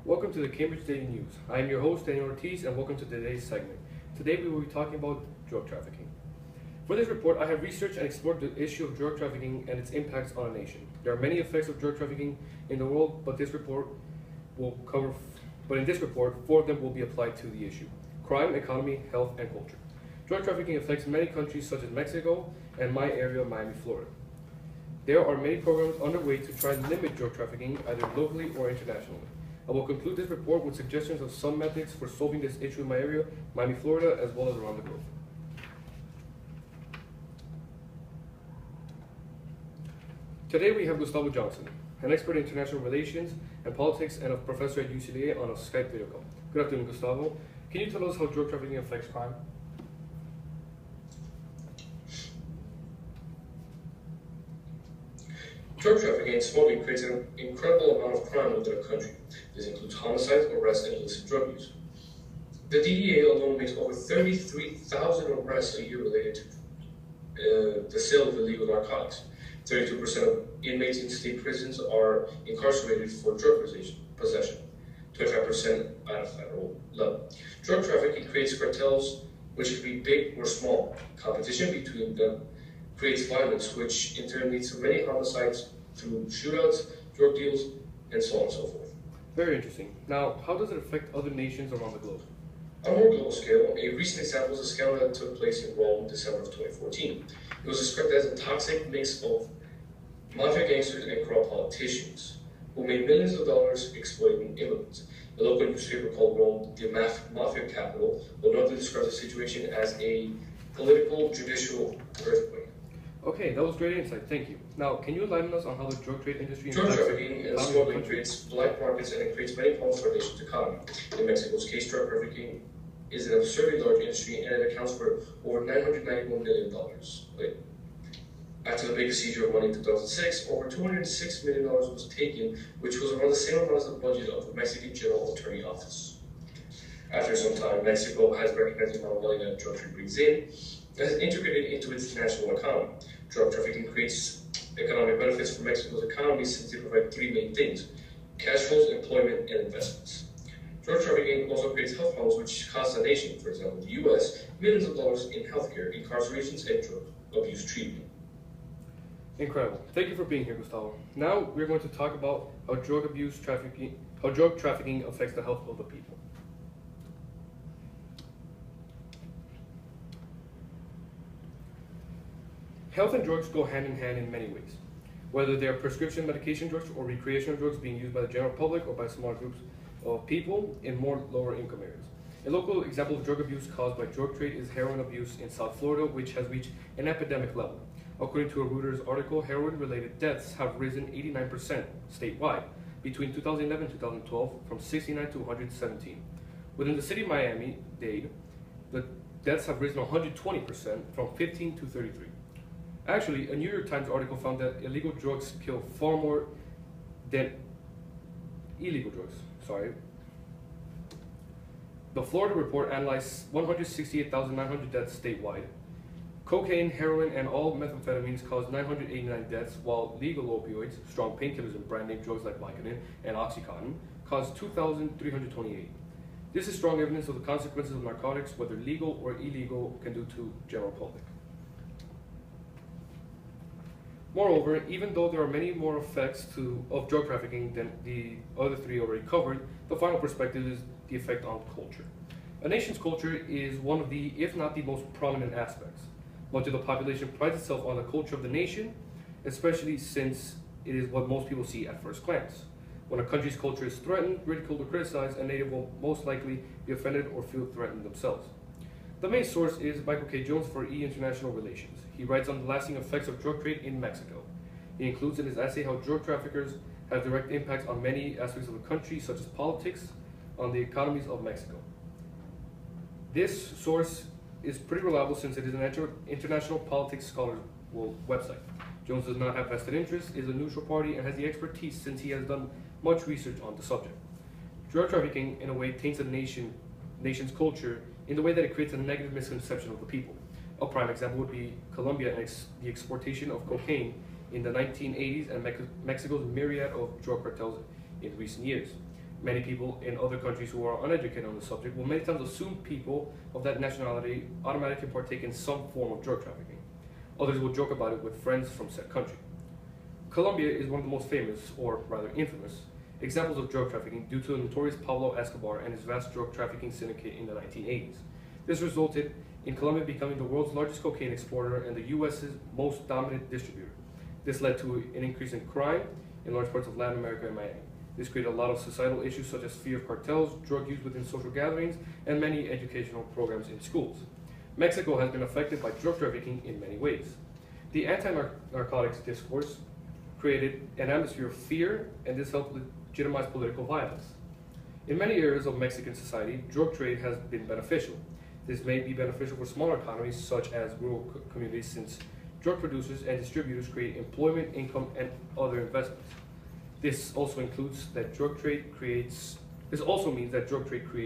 Welcome to the Cambridge Daily News. I am your host, Daniel Ortiz, and welcome to today's segment. Today we will be talking about drug trafficking. For this report, I have researched and explored the issue of drug trafficking and its impacts on a nation. There are many effects of drug trafficking in the world, but in this report, four of them will be applied to the issue: crime, economy, health, and culture. Drug trafficking affects many countries such as Mexico and my area, Miami, Florida. There are many programs underway to try and limit drug trafficking either locally or internationally. I will conclude this report with suggestions of some methods for solving this issue in my area, Miami, Florida, as well as around the globe. Today we have Gustavo Johnson, an expert in international relations and politics and a professor at UCLA on a Skype video call. Good afternoon, Gustavo. Can you tell us how drug trafficking affects crime? Drug trafficking and smuggling creates an incredible amount of crime within a country. This includes homicides, arrests, and illicit drug use. The DEA alone makes over 33,000 arrests a year related to the sale of illegal narcotics. 32% of inmates in state prisons are incarcerated for drug possession, 25% at a federal level. Drug trafficking creates cartels, which can be big or small. Competition between them creates violence, which in turn leads to many homicides through shootouts, drug deals, and so on and so forth. Very interesting. Now, how does it affect other nations around the globe? On a more global scale, a recent example is a scandal that took place in Rome in December of 2014. It was described as a toxic mix of mafia gangsters and corrupt politicians who made millions of dollars exploiting immigrants. A local newspaper called Rome the mafia capital will notably describe the situation as a political judicial earthquake. Okay, that was great insight. Thank you. Now, can you enlighten us on how the drug trade industry Drug trafficking and smuggling creates black markets and it creates many problems for a nation's economy. In Mexico's case, drug trafficking is an absurdly large industry and it accounts for over $991 million. After the big seizure of money in 2006, over $206 million was taken, which was around the same amount as the budget of the Mexican General Attorney Office. After some time, Mexico has recognized the amount of money that drug trade brings in and has integrated into its national economy. Drug trafficking creates economic benefits for Mexico's economy since they provide three main things: cash flows, employment, and investments. Drug trafficking also creates health problems which cost the nation, for example, the US, millions of dollars in healthcare, incarcerations, and drug abuse treatment. Incredible. Thank you for being here, Gustavo. Now we're going to talk about how drug trafficking affects the health of the people. Health and drugs go hand in hand in many ways, whether they are prescription medication drugs or recreational drugs being used by the general public or by small groups of people in more lower income areas. A local example of drug abuse caused by drug trade is heroin abuse in South Florida, which has reached an epidemic level. According to a Reuters article, heroin-related deaths have risen 89% statewide between 2011 and 2012, from 69 to 117. Within the city of Miami-Dade, the deaths have risen 120% from 15 to 33. Actually, a New York Times article found that illegal drugs kill far more than illegal drugs. The Florida report analyzed 168,900 deaths statewide. Cocaine, heroin, and all methamphetamines caused 989 deaths, while legal opioids, strong painkillers, and brand name drugs like Vicodin and Oxycontin caused 2,328. This is strong evidence of the consequences of narcotics, whether legal or illegal, can do to general public. Moreover, even though there are many more effects of drug trafficking than the other three already covered, the final perspective is the effect on culture. A nation's culture is one of the, if not the most prominent aspects. Much of the population prides itself on the culture of the nation, especially since it is what most people see at first glance. When a country's culture is threatened, ridiculed, or criticized, a native will most likely be offended or feel threatened themselves. The main source is Michael K. Jones for International Relations. He writes on the lasting effects of drug trade in Mexico. He includes in his essay how drug traffickers have direct impacts on many aspects of the country, such as politics, on the economies of Mexico. This source is pretty reliable since it is an international politics scholar website. Jones does not have vested interest, is a neutral party, and has the expertise since he has done much research on the subject. Drug trafficking, in a way, taints a nation's culture in the way that it creates a negative misconception of the people. A prime example would be Colombia and the exportation of cocaine in the 1980s and Mexico's myriad of drug cartels in recent years. Many people in other countries who are uneducated on the subject will many times assume people of that nationality automatically partake in some form of drug trafficking. Others will joke about it with friends from said country. Colombia is one of the most famous, or rather infamous, examples of drug trafficking due to the notorious Pablo Escobar and his vast drug trafficking syndicate in the 1980s. This resulted in Colombia becoming the world's largest cocaine exporter and the U.S.'s most dominant distributor. This led to an increase in crime in large parts of Latin America and Miami. This created a lot of societal issues such as fear of cartels, drug use within social gatherings, and many educational programs in schools. Mexico has been affected by drug trafficking in many ways. The anti-narcotics discourse created an atmosphere of fear, and this helped legitimize political violence. In many areas of Mexican society, drug trade has been beneficial. This may be beneficial for smaller economies such as rural communities, since drug producers and distributors create employment, income, and other investments. This also means that drug trade creates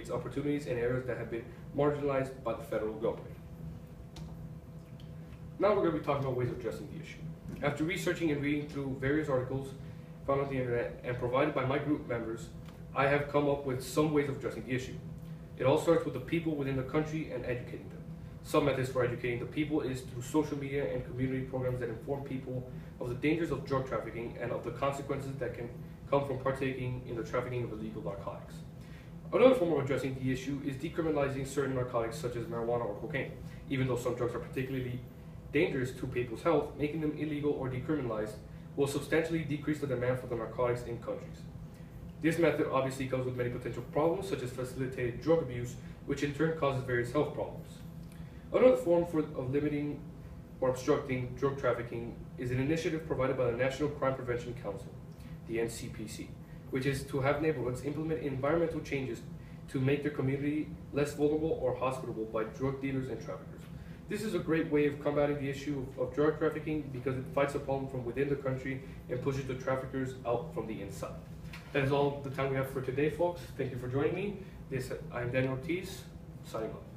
opportunities in areas that have been marginalized by the federal government. Now we're going to be talking about ways of addressing the issue. After researching and reading through various articles found on the internet and provided by my group members, I have come up with some ways of addressing the issue. It all starts with the people within the country and educating them. Some methods for educating the people is through social media and community programs that inform people of the dangers of drug trafficking and of the consequences that can come from partaking in the trafficking of illegal narcotics. Another form of addressing the issue is decriminalizing certain narcotics such as marijuana or cocaine. Even though some drugs are particularly dangerous to people's health, making them illegal or decriminalized will substantially decrease the demand for the narcotics in countries. This method obviously comes with many potential problems such as facilitated drug abuse, which in turn causes various health problems. Another form of limiting or obstructing drug trafficking is an initiative provided by the National Crime Prevention Council, the NCPC, which is to have neighborhoods implement environmental changes to make their community less vulnerable or hospitable by drug dealers and traffickers. This is a great way of combating the issue of drug trafficking because it fights the problem from within the country and pushes the traffickers out from the inside. That is all the time we have for today, folks. Thank you for joining me. I'm Daniel Ortiz, signing off.